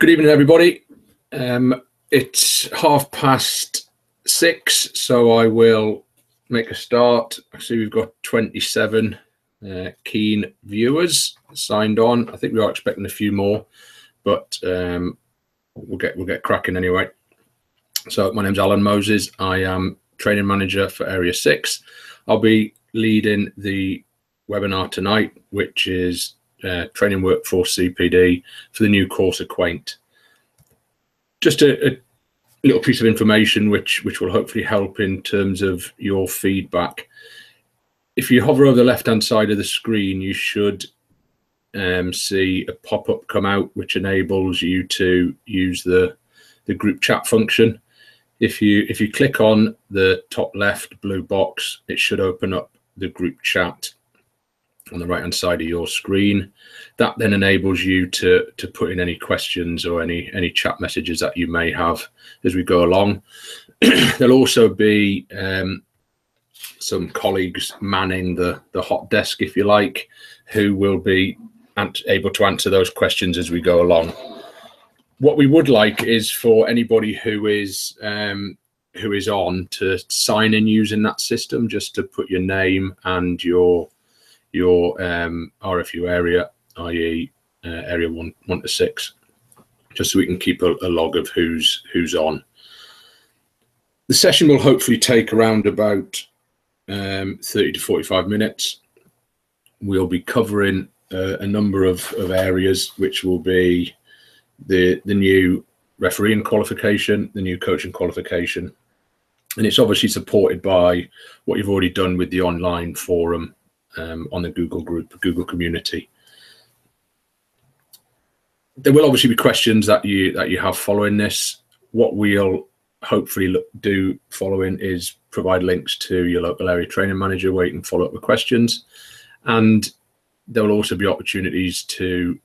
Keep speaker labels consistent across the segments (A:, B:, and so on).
A: Good evening, everybody. It's 6:30, so I will make a start. I see we've got 27 keen viewers signed on. I think we are expecting a few more, but we'll get cracking anyway. So my name's Alan Moses. I am training manager for Area 6. I'll be leading the webinar tonight, which is training workforce CPD for the new course Acquaint. Just a little piece of information which will hopefully help in terms of your feedback. If you hover over the left-hand side of the screen, you should see a pop-up come out which enables you to use the group chat function. If you click on the top left blue box, it should open up the group chat on the right hand side of your screen. That then enables you to put in any questions or any chat messages that you may have as we go along. There'll also be some colleagues manning the hot desk, if you like, who will be able to answer those questions as we go along. What we would like is for anybody who is on to sign in using that system, just to put your name and your RFU area, i.e. area 1 to 6, just so we can keep a log of who's on. The session will hopefully take around about 30 to 45 minutes. We'll be covering a number of areas, which will be the new refereeing qualification, the new coaching qualification, and it's obviously supported by what you've already done with the online forum on the Google group, Google community. There will obviously be questions that you have following this. What we'll hopefully do following is provide links to your local area training manager where you can follow up with questions, and there will also be opportunities to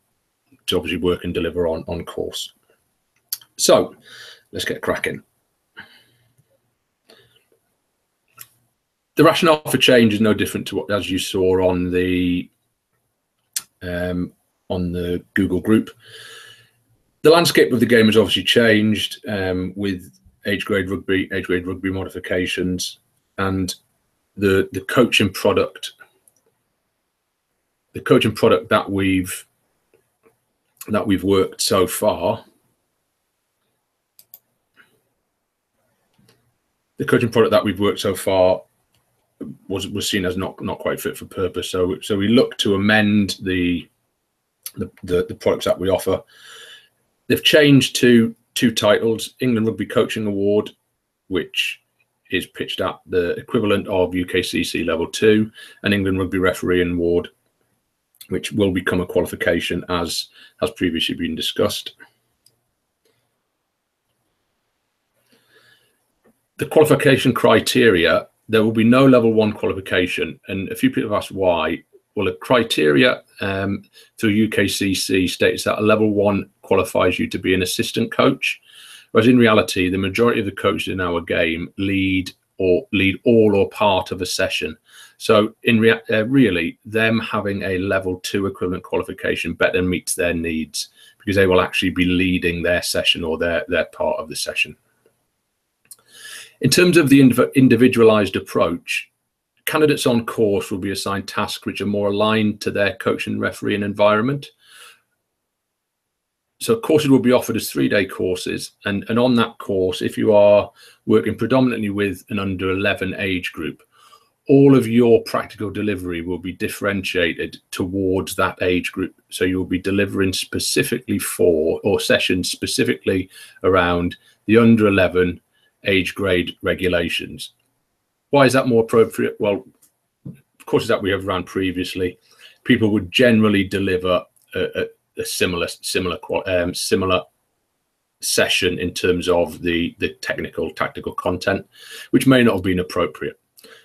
A: obviously work and deliver on course. So let's get cracking. The rationale for change is no different to what as you saw on the Google group. The landscape of the game has obviously changed with age grade rugby modifications, and the coaching product. The coaching product that we've worked so far. The coaching product that we've worked so far was seen as not quite fit for purpose. So we look to amend the products that we offer. They've changed to 2 titles: England Rugby Coaching Award, which is pitched at the equivalent of UKCC level 2, and England Rugby Refereeing Award, which will become a qualification as has previously been discussed. The qualification criteria, there will be no level 1 qualification, and a few people have asked why. Well, the criteria through UKCC states that a level 1 qualifies you to be an assistant coach, whereas in reality, the majority of the coaches in our game lead all or part of a session. So in really, them having a level 2 equivalent qualification better meets their needs, because they will actually be leading their session or their part of the session. In terms of the individualized approach, candidates on course will be assigned tasks which are more aligned to their coaching and refereeing environment. So courses will be offered as 3-day courses, and on that course, if you are working predominantly with an under 11 age group, all of your practical delivery will be differentiated towards that age group. So you'll be delivering specifically for, or sessions specifically around the under 11 age grade regulations. Why is that more appropriate? Well, of course, that we have run previously, people would generally deliver a similar session in terms of the tactical content, which may not have been appropriate.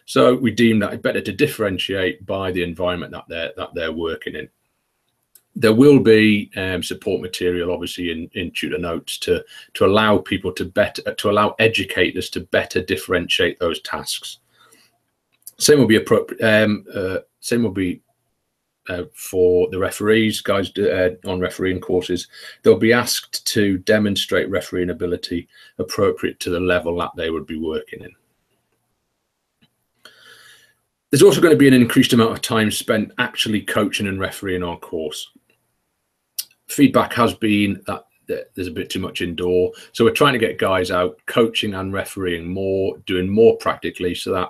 A: So we deem that it's better to differentiate by the environment that they're working in. There will be support material, obviously, in tutor notes to allow people to allow educators to better differentiate those tasks. Same will be for the referees, guys on refereeing courses. They'll be asked to demonstrate refereeing ability appropriate to the level that they would be working in. There's also going to be an increased amount of time spent actually coaching and refereeing on course. Feedback has been that there's a bit too much indoor, so we're trying to get guys out coaching and refereeing more, doing more practically, so that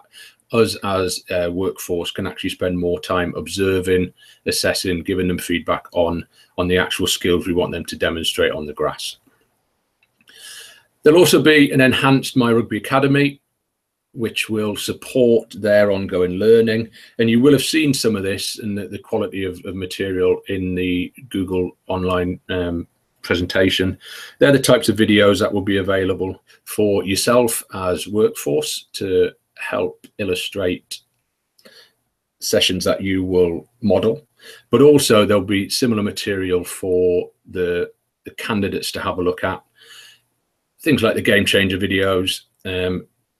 A: us as a workforce can actually spend more time observing, assessing, giving them feedback on the actual skills we want them to demonstrate on the grass. There'll also be an enhanced My Rugby Academy, which will support their ongoing learning. And you will have seen some of this in the quality of material in the Google online presentation. They're the types of videos that will be available for yourself as workforce to help illustrate sessions that you will model, but also there'll be similar material for the candidates to have a look at. Things like the game changer videos,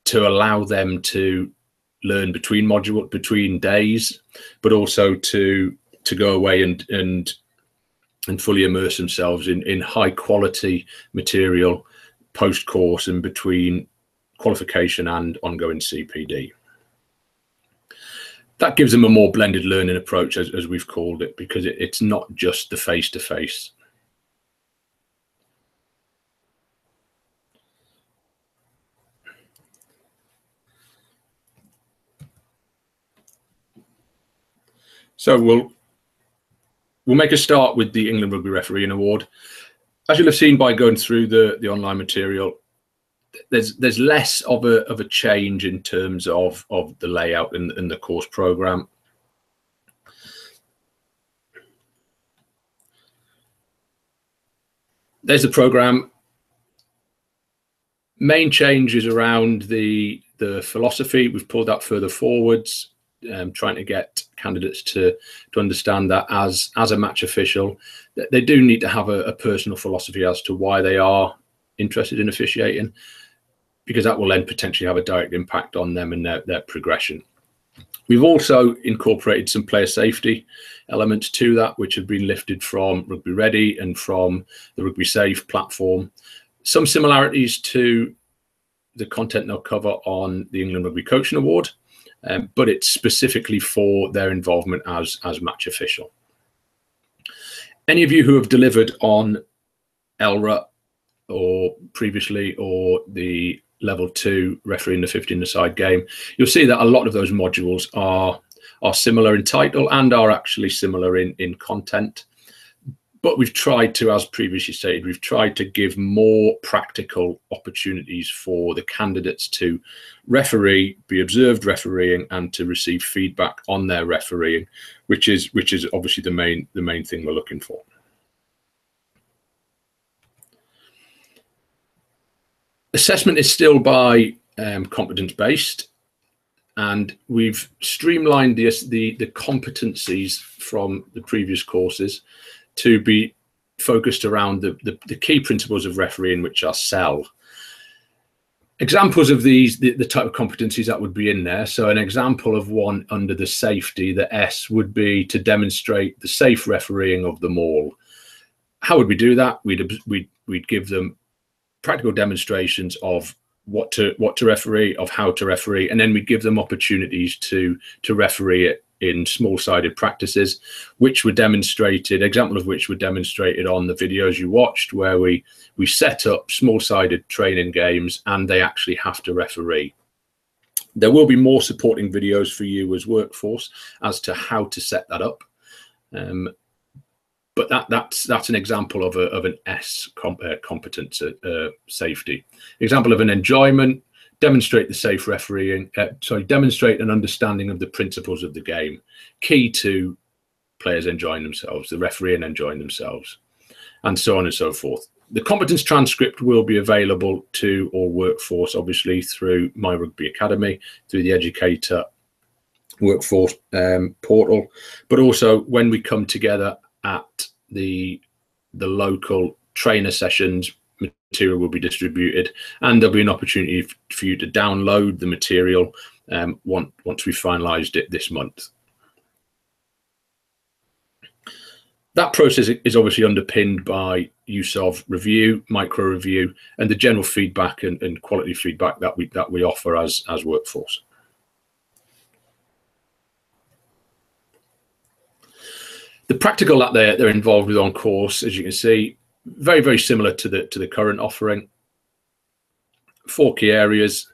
A: to allow them to learn between days, but also to go away and fully immerse themselves in high quality material post course and between qualification and ongoing CPD. That gives them a more blended learning approach, as we've called it, because it's not just the face-to-face. So we'll make a start with the England Rugby Refereeing Award. As you'll have seen by going through the online material, there's less of a change in terms of the layout and the course program. There's the program. Main changes around the philosophy. We've pulled that further forwards. Trying to get candidates to understand that as a match official, they do need to have a personal philosophy as to why they are interested in officiating, because that will then potentially have a direct impact on them and their progression. We've also incorporated some player safety elements to that, which have been lifted from Rugby Ready and from the Rugby Safe platform. Some similarities to the content they'll cover on the England Rugby Coaching Award, but it's specifically for their involvement as match official. Any of you who have delivered on LRA or previously, or the level 2 refereeing the 15-a-side game, you'll see that a lot of those modules are similar in title and are actually similar in content. But we've tried to, as previously stated, we've tried to give more practical opportunities for the candidates to referee, be observed refereeing, and to receive feedback on their refereeing, which is obviously the main thing we're looking for. Assessment is still by competence based, and we've streamlined the competencies from the previous courses to be focused around the key principles of refereeing, which are SEL. Examples of these, the type of competencies that would be in there. So an example of one under the safety, the S, would be to demonstrate the safe refereeing of the maul. How would we do that? We'd give them practical demonstrations of what to referee, of how to referee, and then we'd give them opportunities to referee it in small-sided practices, which were demonstrated, example of which were demonstrated on the videos you watched, where we set up small-sided training games and they actually have to referee. There will be more supporting videos for you as workforce as to how to set that up. But that's an example of an S competence safety. Example of an enjoyment: demonstrate the safe refereeing. Demonstrate an understanding of the principles of the game, key to players enjoying themselves, the refereeing enjoying themselves, and so on and so forth. The competence transcript will be available to all workforce, obviously through My Rugby Academy, through the Educator workforce portal, but also when we come together at the local trainer sessions, material will be distributed, and there'll be an opportunity for you to download the material once we've finalized it this month. That process is obviously underpinned by use of review, micro review, and the general feedback and quality feedback that we offer as workforce. The practical that they're involved with on course, as you can see, very similar to the current offering. 4 key areas.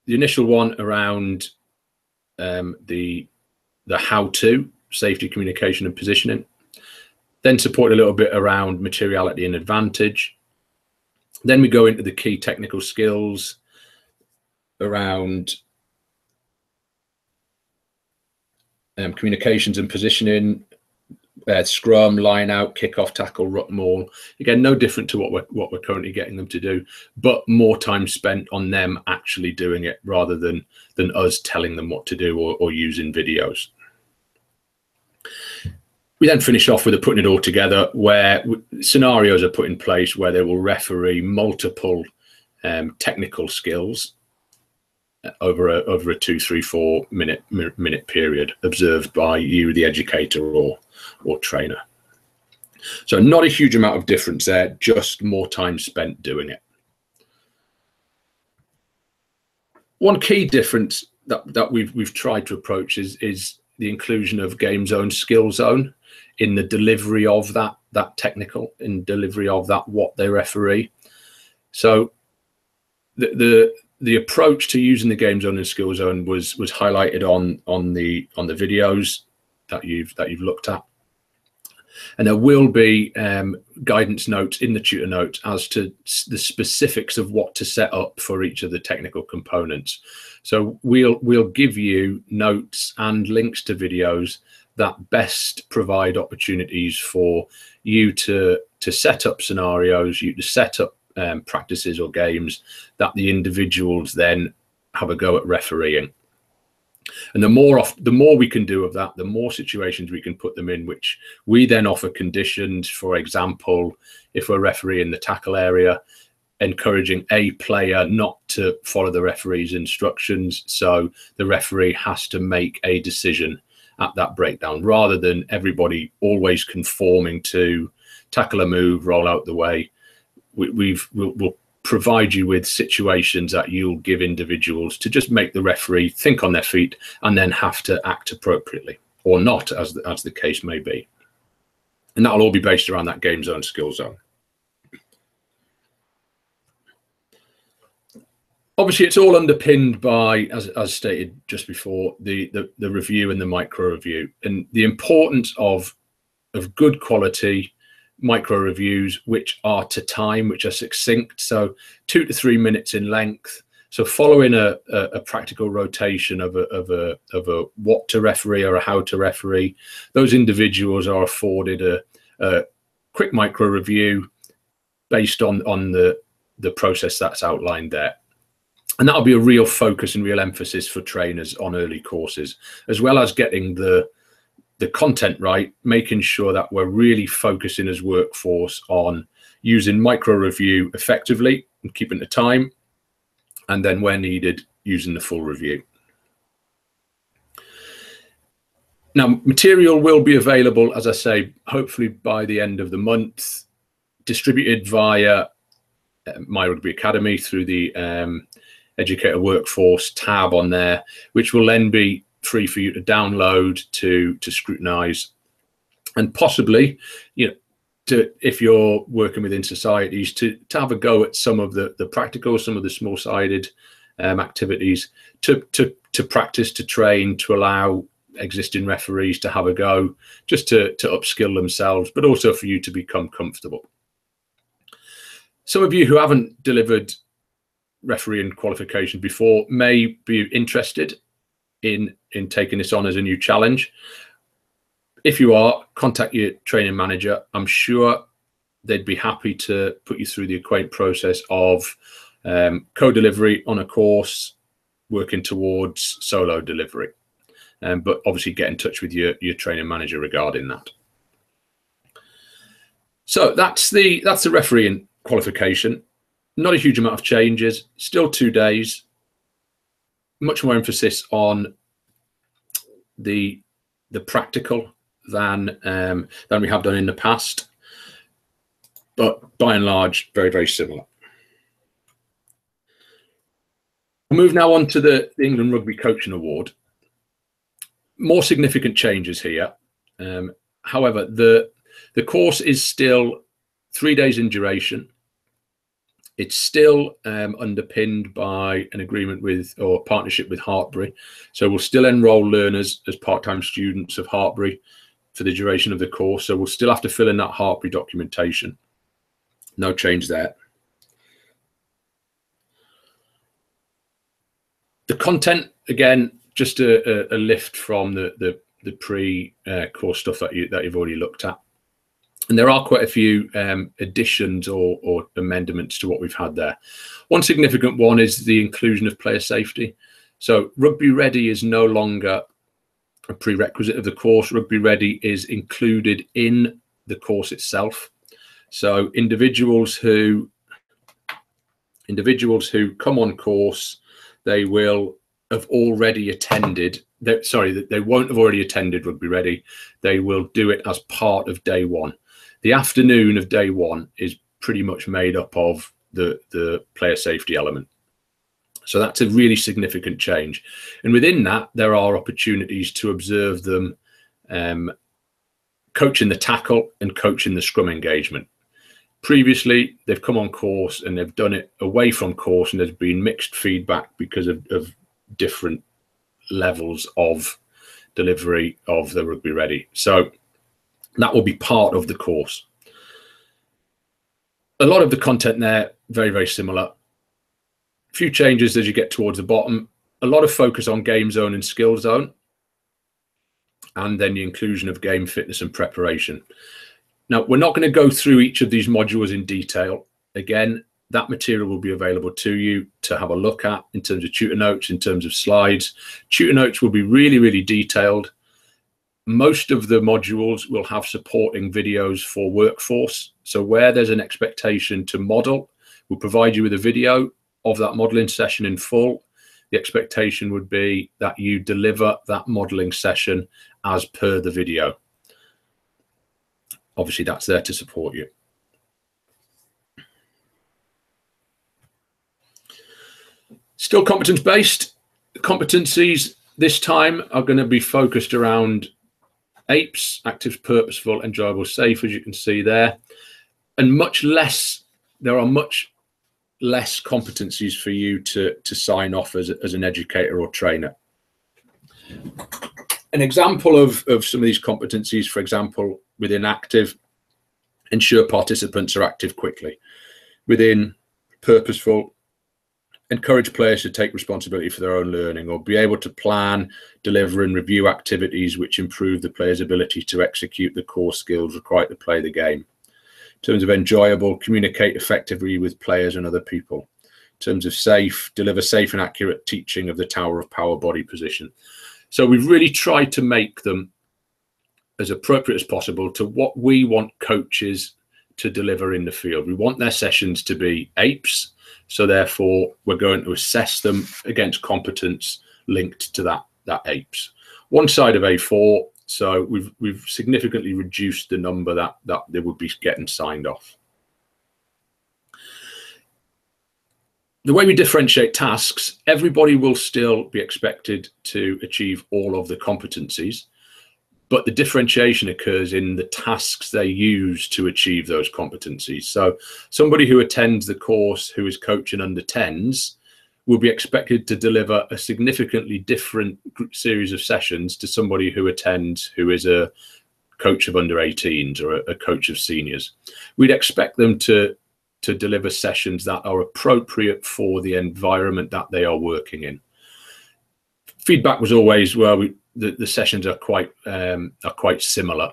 A: The initial one around the how-to, safety, communication, and positioning. Then support a little bit around materiality and advantage. Then we go into the key technical skills around communications and positioning, scrum, line out, kickoff, tackle, ruck, maul. Again, no different to what we're currently getting them to do, but more time spent on them actually doing it rather than us telling them what to do or using videos. We then finish off with putting it all together, where scenarios are put in place where they will referee multiple technical skills over a 2, 3, 4 minute period, observed by you, the educator or trainer. So not a huge amount of difference there, just more time spent doing it. One key difference that we've tried to approach is the inclusion of game zone, skill zone in the delivery of that technical, in delivery of that what they referee. So the approach to using the game zone and skill zone was highlighted on the videos that you've looked at, and there will be guidance notes in the tutor notes as to the specifics of what to set up for each of the technical components. So we'll give you notes and links to videos that best provide opportunities for you to set up scenarios, you to set up practices or games that the individuals then have a go at refereeing. And the more we can do of that, the more situations we can put them in, which we then offer conditions. For example, if we're refereeing the tackle area, encouraging a player not to follow the referee's instructions, so the referee has to make a decision at that breakdown, rather than everybody always conforming to tackle a move, roll out the way. We'll provide you with situations that you'll give individuals to just make the referee think on their feet and then have to act appropriately, or not, as the case may be. And that'll all be based around that game zone, skill zone. Obviously, it's all underpinned by, as stated just before, the review and the micro review, and the importance of good quality micro reviews, which are to time, which are succinct, so 2 to 3 minutes in length. So following a practical rotation of a what to referee or a how to referee, those individuals are afforded a quick micro review based on the process that's outlined there. And that'll be a real focus and real emphasis for trainers on early courses, as well as getting the content right, making sure that we're really focusing as workforce on using micro review effectively and keeping the time, and then where needed, using the full review. Now, material will be available, as I say, hopefully by the end of the month, distributed via My Rugby Academy through the Educator Workforce tab on there, which will then be free for you to download, to scrutinize, and possibly, if you're working within societies, to have a go at some of the practical, some of the small-sided activities, to practice, to train, to allow existing referees to have a go, just to upskill themselves, but also for you to become comfortable. Some of you who haven't delivered refereeing qualification before may be interested in taking this on as a new challenge. If you are, contact your training manager. I'm sure they'd be happy to put you through the Acquaint process of co-delivery on a course, working towards solo delivery. But obviously get in touch with your training manager regarding that. So that's the refereeing qualification. Not a huge amount of changes, still 2 days, much more emphasis on the practical than we have done in the past, but by and large, very, very similar. We'll move now on to the England Rugby Coaching Award. More significant changes here. However, the course is still 3 days in duration. It's still underpinned by an agreement with or partnership with Hartpury. So we'll still enroll learners as part-time students of Hartpury for the duration of the course. So we'll still have to fill in that Hartpury documentation. No change there. The content, again, just a lift from the pre-course stuff that you've already looked at. And there are quite a few additions or amendments to what we've had there. One significant one is the inclusion of player safety. So Rugby Ready is no longer a prerequisite of the course. Rugby Ready is included in the course itself. So individuals who come on course, they will have already attended. They won't have already attended Rugby Ready. They will do it as part of day one. The afternoon of day one is pretty much made up of the player safety element. So that's a really significant change. And within that, there are opportunities to observe them coaching the tackle and coaching the scrum engagement. Previously, they've come on course and they've done it away from course, and there's been mixed feedback because of different levels of delivery of the Rugby Ready. So that will be part of the course. A lot of the content there, very, very similar. A few changes as you get towards the bottom. A lot of focus on game zone and skill zone, and then the inclusion of game fitness and preparation. Now, we're not going to go through each of these modules in detail. Again, that material will be available to you to have a look at in terms of tutor notes, in terms of slides. Tutor notes will be really, really detailed. Most of the modules will have supporting videos for workforce. So where there's an expectation to model, we'll provide you with a video of that modeling session in full. The expectation would be that you deliver that modeling session as per the video. Obviously, that's there to support you. Still competence-based. Competencies this time are going to be focused around APES, active, purposeful, enjoyable, safe, as you can see there. And there are much less competencies for you to sign off as an educator or trainer. An example of some of these competencies, for example, within active, ensure participants are active quickly. Within purposeful, encourage players to take responsibility for their own learning, or be able to plan, deliver and review activities which improve the player's ability to execute the core skills required to play the game. In terms of enjoyable, communicate effectively with players and other people. In terms of safe, deliver safe and accurate teaching of the Tower of Power body position. So we've really tried to make them as appropriate as possible to what we want coaches to deliver in the field. We want their sessions to be APES, so therefore we're going to assess them against competence linked to that APES. One side of A4, so we've significantly reduced the number that they would be getting signed off. The way we differentiate tasks, everybody will still be expected to achieve all of the competencies, but the differentiation occurs in the tasks they use to achieve those competencies. So somebody who attends the course who is coaching under 10s will be expected to deliver a significantly different series of sessions to somebody who attends who is a coach of under 18s or a coach of seniors. We'd expect them to deliver sessions that are appropriate for the environment that they are working in. Feedback was always, well, the sessions are quite similar.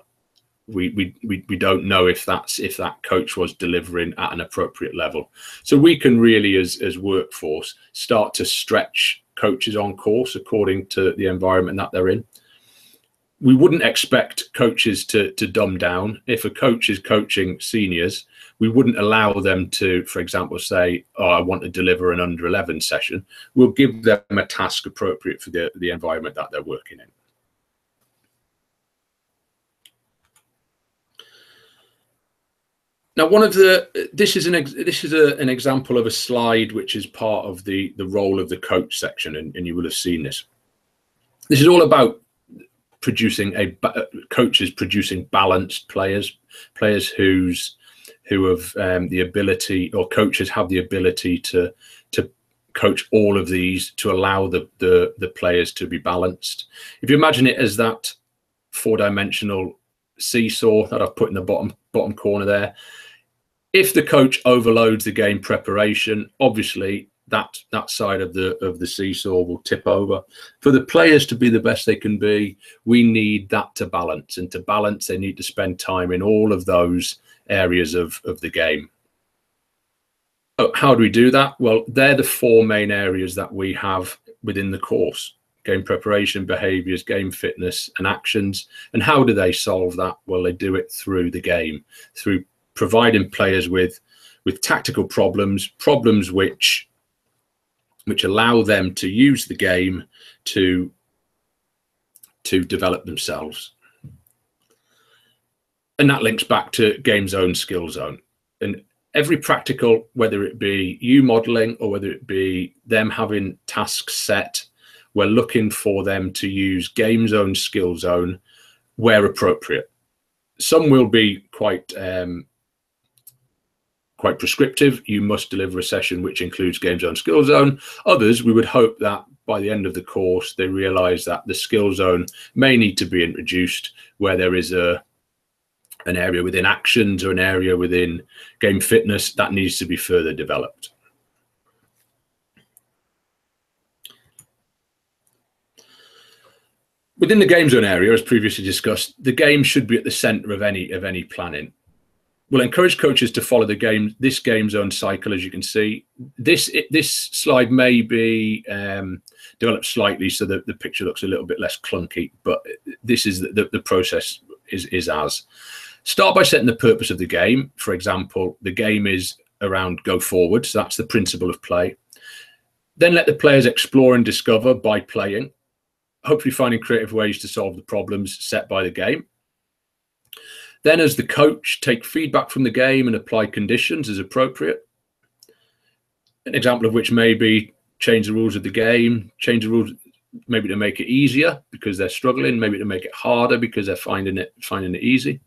A: We don't know if that coach was delivering at an appropriate level. So we can really, as workforce, start to stretch coaches on course according to the environment that they're in. We wouldn't expect coaches to dumb down. If a coach is coaching seniors, we wouldn't allow them to, for example, say, oh, I want to deliver an under 11 session. We'll give them a task appropriate for the environment that they're working in. Now, this is an example of a slide which is part of the role of the coach section, and you will have seen this. This is all about coaches producing balanced players who have the ability, or coaches have the ability to coach all of these to allow the players to be balanced. If you imagine it as that four-dimensional seesaw that I've put in the bottom corner there, if the coach overloads the game preparation, obviously that side of the seesaw will tip over. For the players to be the best they can be, we need that to balance, and to balance they need to spend time in all of those areas of the game. How do we do that? Well, they're the four main areas that we have within the course: game preparation, behaviors, game fitness, and actions. And how do they solve that? Well, they do it through the game, through providing players with tactical problems which allow them to use the game to develop themselves. And that links back to game zone, skill zone. And every practical, whether it be you modeling or whether it be them having tasks set, we're looking for them to use game zone, skill zone where appropriate. Some will be quite prescriptive. You must deliver a session which includes game zone, skill zone. Others, we would hope that by the end of the course, they realize that the skill zone may need to be introduced where there is an area within actions or an area within game fitness that needs to be further developed. Within the game zone area, as previously discussed, the game should be at the center of any planning. We'll encourage coaches to follow this game zone cycle. As you can see, this slide may be developed slightly so that the picture looks a little bit less clunky, but this is the process is as. Start by setting the purpose of the game. For example, the game is around go forward, so that's the principle of play. Then let the players explore and discover by playing, hopefully finding creative ways to solve the problems set by the game. Then, as the coach, take feedback from the game and apply conditions as appropriate. An example of which may be change the rules of the game, change the rules maybe to make it easier because they're struggling, maybe to make it harder because they're finding it easy.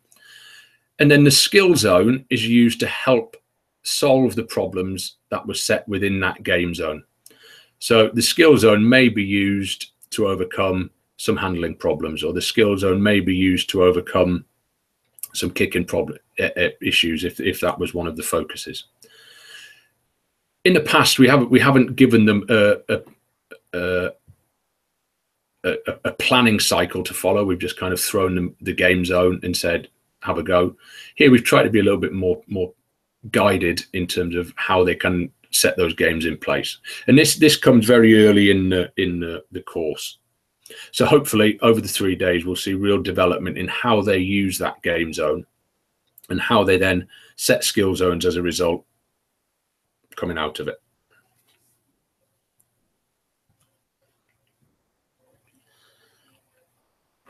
A: And then the skill zone is used to help solve the problems that were set within that game zone. So the skill zone may be used to overcome some handling problems, or the skill zone may be used to overcome some kicking issues if that was one of the focuses. In the past, we haven't given them a planning cycle to follow. We've just kind of thrown them the game zone and said, have a go. Here we've tried to be a little bit more guided in terms of how they can set those games in place. And this comes very early in the course. So hopefully over the 3 days, we'll see real development in how they use that game zone and how they then set skill zones as a result coming out of it.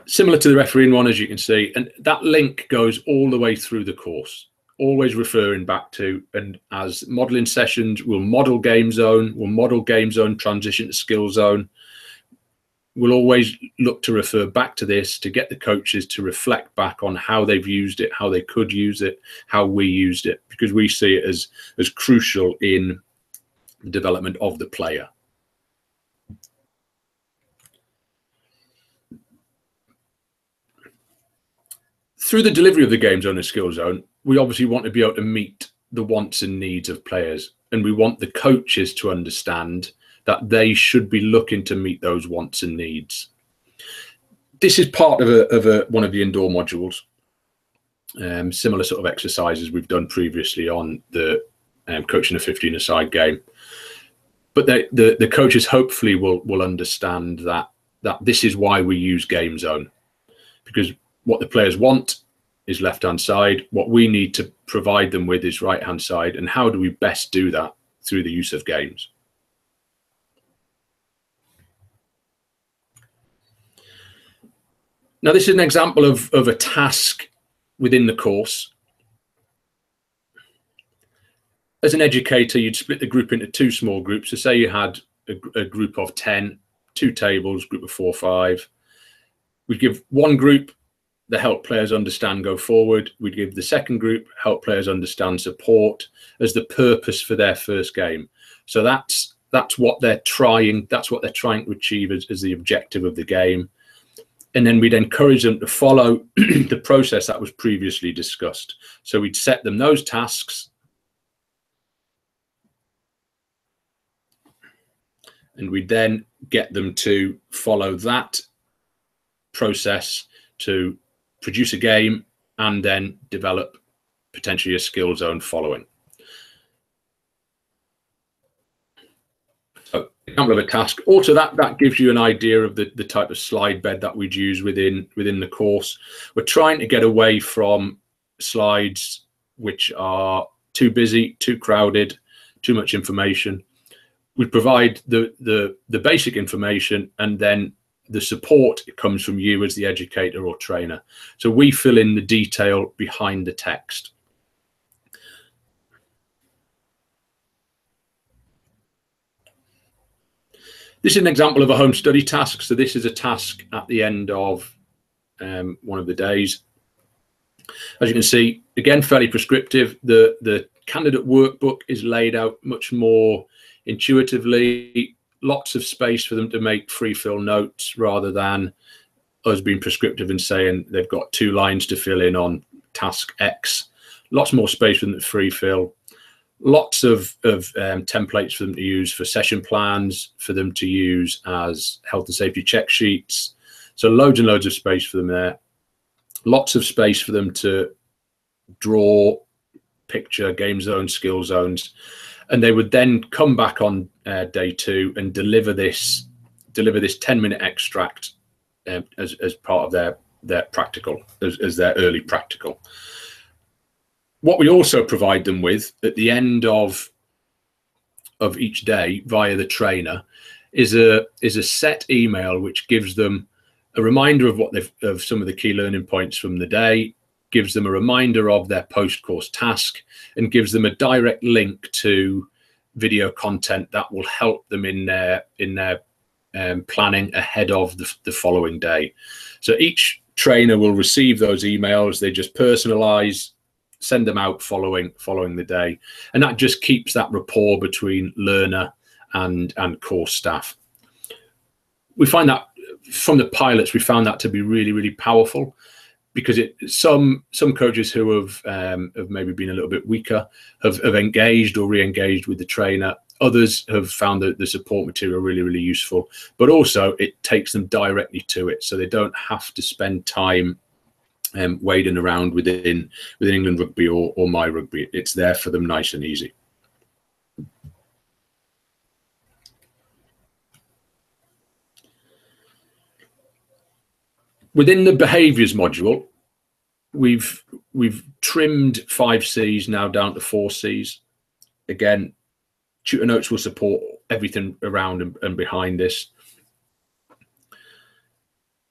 A: Similar to the refereeing one, as you can see, and that link goes all the way through the course, always referring back to, and as modeling sessions, we'll model game zone, transition to skill zone. We'll always look to refer back to this to get the coaches to reflect back on how they've used it, how they could use it, how we used it, because we see it as crucial in the development of the player. Through the delivery of the game zone and skill zone, we obviously want to be able to meet the wants and needs of players, and we want the coaches to understand that they should be looking to meet those wants and needs. This is part of one of the indoor modules. Similar sort of exercises we've done previously on the coaching a 15-a-side game. But the coaches hopefully will understand that this is why we use game zone, because what the players want is left-hand side. What we need to provide them with is right-hand side. And how do we best do that? Through the use of games. Now, this is an example of a task within the course. As an educator, you'd split the group into 2 small groups. So say you had a group of 10, 2 tables, group of 4 or 5. We'd give one group the help players understand, go forward. We'd give the second group help players understand, support as the purpose for their first game. So that's what they're trying. That's what they're trying to achieve as the objective of the game. And then we'd encourage them to follow the process that was previously discussed. So we'd set them those tasks, and we'd then get them to follow that process to produce a game and then develop potentially a skill zone following. So, example of a task. Also, that gives you an idea of the type of slide bed that we'd use within the course. We're trying to get away from slides which are too busy, too crowded, too much information. We provide the basic information, and then the support comes from you as the educator or trainer. So we fill in the detail behind the text. This is an example of a home study task. So this is a task at the end of one of the days. As you can see, again, fairly prescriptive. The candidate workbook is laid out much more intuitively, lots of space for them to make free fill notes rather than us being prescriptive and saying they've got 2 lines to fill in on task X. Lots more space for them to free fill. Lots of templates for them to use for session plans, for them to use as health and safety check sheets. So loads and loads of space for them there. Lots of space for them to draw, picture, game zones, skill zones. And they would then come back on day 2 and deliver this 10-minute extract as part of their practical, as their early practical. What we also provide them with at the end of each day via the trainer is a set email which gives them a reminder of some of the key learning points from the day, gives them a reminder of their post-course task, and gives them a direct link to video content that will help them in their planning ahead of the following day. So each trainer will receive those emails. They just personalize, send them out following the day, and that just keeps that rapport between learner and course staff. We find that from the pilots, we found that to be really, really powerful, because some coaches who have maybe been a little bit weaker have engaged or re-engaged with the trainer. Others have found the support material really, really useful, but also it takes them directly to it, so they don't have to spend time wading around within England Rugby or My Rugby. It's there for them, nice and easy. Within the behaviours module, we've trimmed 5 Cs now down to 4 Cs. Again, tutor notes will support everything around and behind this.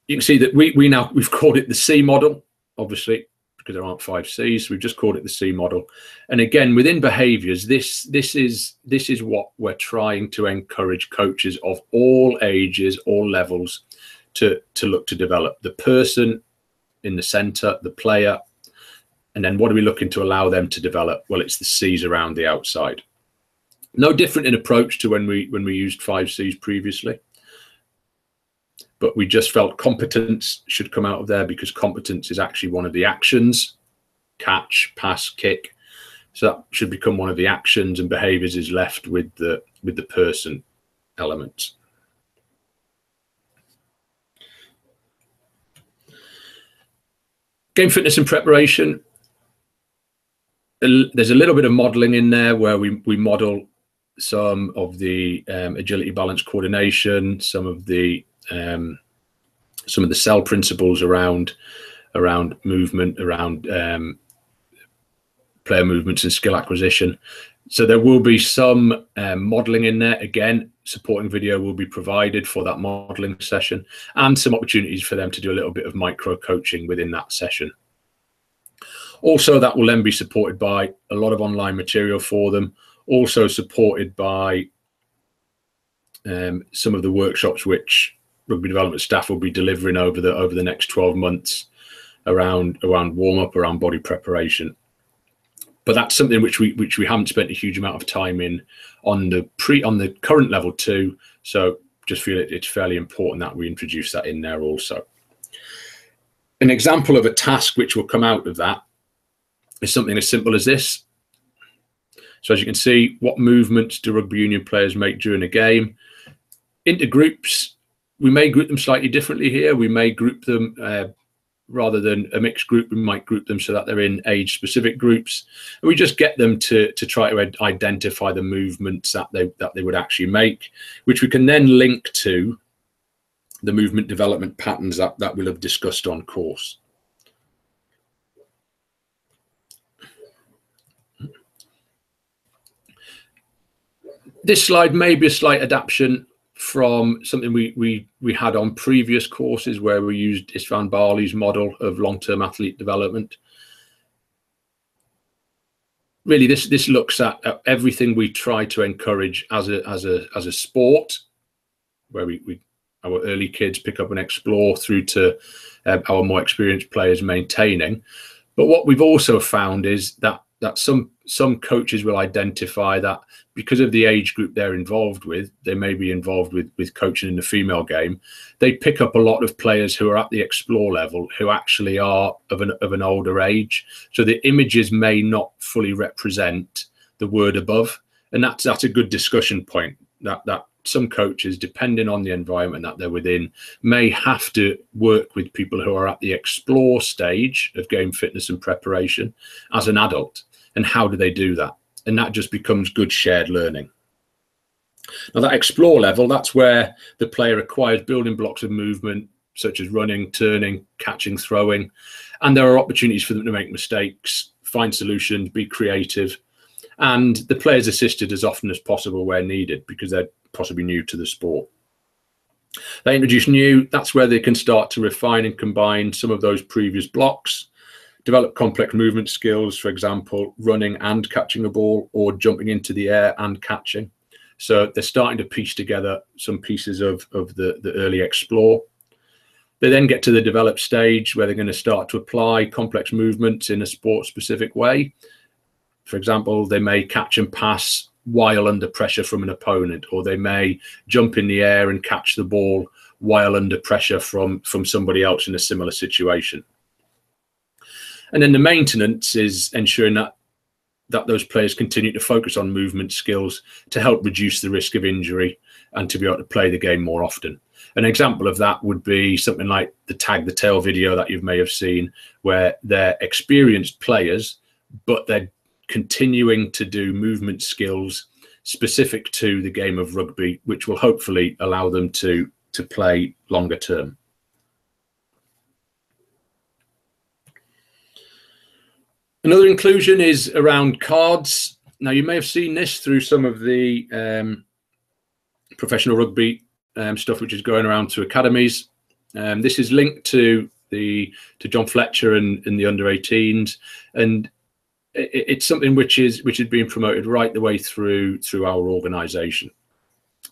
A: You can see that we've called it the C model, obviously, because there aren't 5 Cs. We've just called it the C model. And again, within behaviours, this is what we're trying to encourage coaches of all ages, all levels, to look to develop. The person in the centre, the player, and then what are we looking to allow them to develop? Well, it's the C's around the outside. No different in approach to when we used 5 C's previously, but we just felt competence should come out of there, because competence is actually one of the actions: catch, pass, kick. So that should become one of the actions, and behaviours is left with the person element. Game fitness and preparation. There's a little bit of modelling in there where we model some of the agility, balance, coordination, some of the cell principles around movement, around player movements and skill acquisition. So there will be some modelling in there. Again, supporting video will be provided for that modelling session, and some opportunities for them to do a little bit of micro coaching within that session. Also, that will then be supported by a lot of online material for them, also supported by some of the workshops which rugby development staff will be delivering over the next 12 months around warm-up, around body preparation. But that's something which we haven't spent a huge amount of time in on the current level 2. So just feel it's fairly important that we introduce that in there also. An example of a task which will come out of that is something as simple as this. So as you can see, what movements do rugby union players make during a game? Into groups, we may group them slightly differently here. We may group them rather than a mixed group, we might group them so that they're in age-specific groups. And we just get them to try to identify the movements that they would actually make, which we can then link to the movement development patterns that we'll have discussed on course. This slide may be a slight adaptation from something we had on previous courses where we used Istvan Barley's model of long-term athlete development. Really, this looks at everything we try to encourage as a sport, where our early kids pick up and explore through to our more experienced players maintaining. But what we've also found is that some coaches will identify that because of the age group they're involved with, they may be involved with coaching in the female game. They pick up a lot of players who are at the explore level who actually are of an older age. So the images may not fully represent the word above, and that's a good discussion point. That some coaches, depending on the environment that they're within, may have to work with people who are at the explore stage of game fitness and preparation as an adult. And how do they do that? And that just becomes good shared learning. Now, that explore level, that's where the player acquires building blocks of movement, such as running, turning, catching, throwing. And there are opportunities for them to make mistakes, find solutions, be creative. And the player's assisted as often as possible where needed, because they're possibly new to the sport. They introduce new, that's where they can start to refine and combine some of those previous blocks, develop complex movement skills, for example, running and catching a ball, or jumping into the air and catching. So they're starting to piece together some pieces of the early explore. They then get to the developed stage where they're going to start to apply complex movements in a sport-specific way. For example, they may catch and pass while under pressure from an opponent, or they may jump in the air and catch the ball while under pressure from somebody else in a similar situation. And then the maintenance is ensuring that those players continue to focus on movement skills to help reduce the risk of injury and to be able to play the game more often. An example of that would be something like the tag the tail video that you may have seen, where they're experienced players, but they're continuing to do movement skills specific to the game of rugby, which will hopefully allow them to play longer term. Another inclusion is around cards. Now, you may have seen this through some of the professional rugby stuff which is going around to academies. This is linked to John Fletcher and the under-18s, and it's something which is being promoted right the way through our organisation.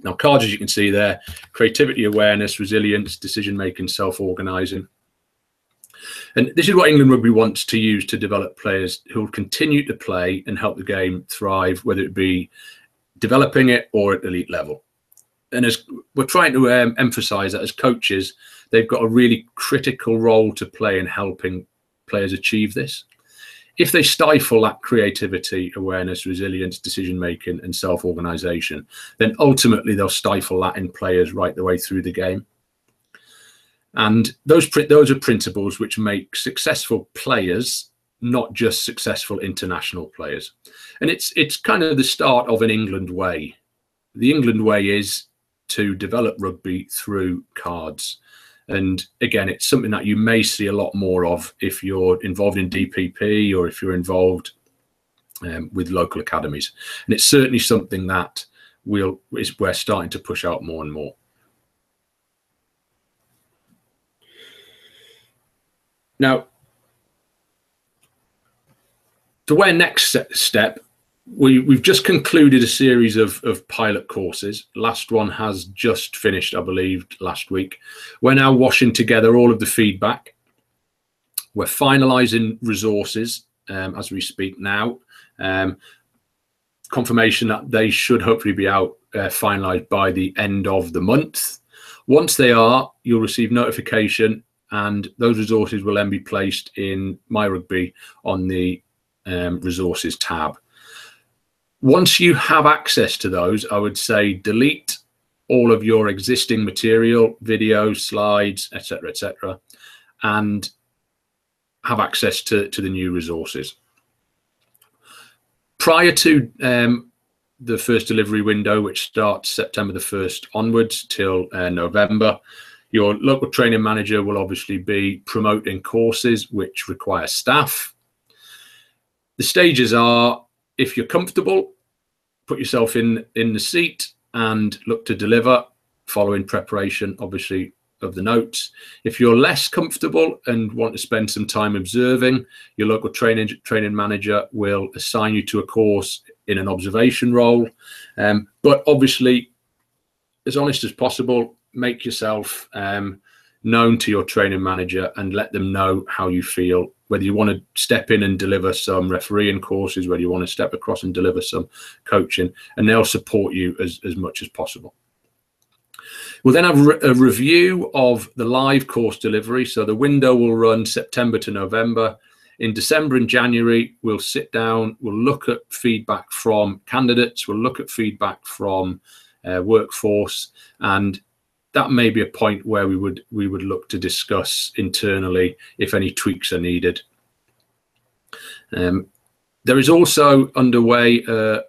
A: Now, cards, as you can see there, creativity, awareness, resilience, decision-making, self-organising. And this is what England Rugby wants to use to develop players who will continue to play and help the game thrive, whether it be developing it or at elite level. And as we're trying to emphasise that as coaches, they've got a really critical role to play in helping players achieve this. If they stifle that creativity, awareness, resilience, decision-making and self-organisation, then ultimately they'll stifle that in players right the way through the game. And those are principles which make successful players, not just successful international players. And it's kind of the start of an England way. The England way is to develop rugby through cards. And again, it's something that you may see a lot more of if you're involved in DPP or if you're involved with local academies. And it's certainly something that we're starting to push out more and more. Now, So where next step, we've just concluded a series of pilot courses. Last one has just finished, I believe, last week. We're now washing together all of the feedback. We're finalising resources as we speak now. Confirmation that they should hopefully be out finalised by the end of the month. Once they are, you'll receive notification, and those resources will then be placed in My Rugby on the resources tab. Once you have access to those, I would say delete all of your existing material, videos, slides, etc., and have access to the new resources. Prior to the first delivery window, which starts September the 1st onwards till November, your local training manager will obviously be promoting courses which require staff. The stages are, if you're comfortable, put yourself in the seat and look to deliver following preparation, obviously, of the notes. If you're less comfortable and want to spend some time observing, your local training manager will assign you to a course in an observation role. But obviously, as honest as possible, make yourself known to your training manager and let them know how you feel, whether you want to step in and deliver some refereeing courses, whether you want to step across and deliver some coaching, and they'll support you as much as possible. We'll then have a review of the live course delivery. So the window will run September to November. In December and January, we'll sit down, we'll look at feedback from candidates, we'll look at feedback from workforce, and that may be a point where we would look to discuss internally if any tweaks are needed. There is also underway a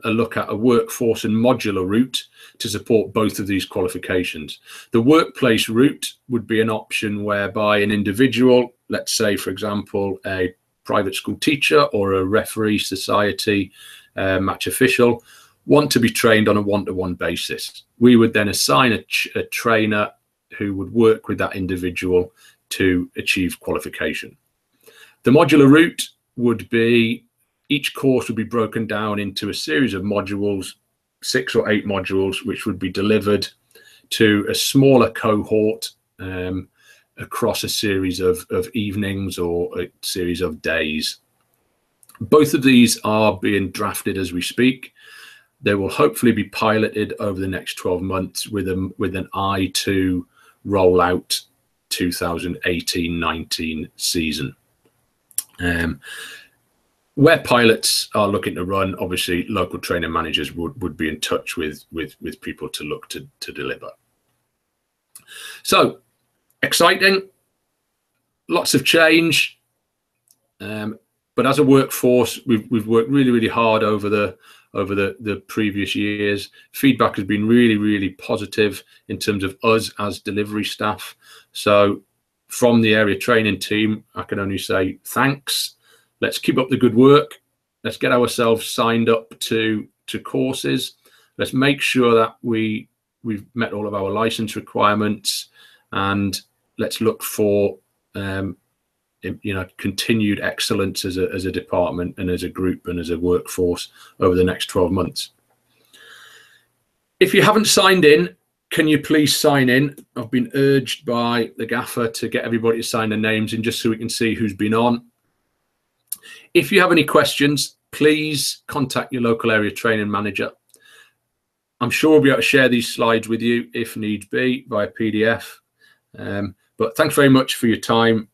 A: look at a workforce and modular route to support both of these qualifications. The workplace route would be an option whereby an individual, let's say, for example, a private school teacher or a referee society match official, want to be trained on a one-to-one basis. We would then assign a trainer who would work with that individual to achieve qualification. The modular route would be, each course would be broken down into a series of modules, 6 or 8 modules, which would be delivered to a smaller cohort across a series of evenings or a series of days. Both of these are being drafted as we speak. They will hopefully be piloted over the next 12 months with an eye to roll out 2018-19 season. Where pilots are looking to run, obviously local training managers would be in touch with people to look to deliver. So exciting, lots of change, but as a workforce, we've worked really hard over the previous years. Feedback has been really positive in terms of us as delivery staff. So from the area training team, I can only say thanks. Let's keep up the good work. Let's get ourselves signed up to courses. Let's make sure that we've met all of our license requirements, and let's look for continued excellence as a department and as a group and as a workforce over the next 12 months. If you haven't signed in, can you please sign in? I've been urged by the gaffer to get everybody to sign their names in, just so we can see who's been on. If you have any questions, please contact your local area training manager. I'm sure we'll be able to share these slides with you if needs be via PDF. But thanks very much for your time.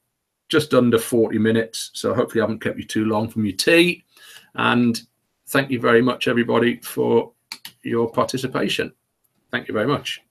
A: Just under 40 minutes, so hopefully I haven't kept you too long from your tea. And thank you very much, everybody, for your participation. Thank you very much.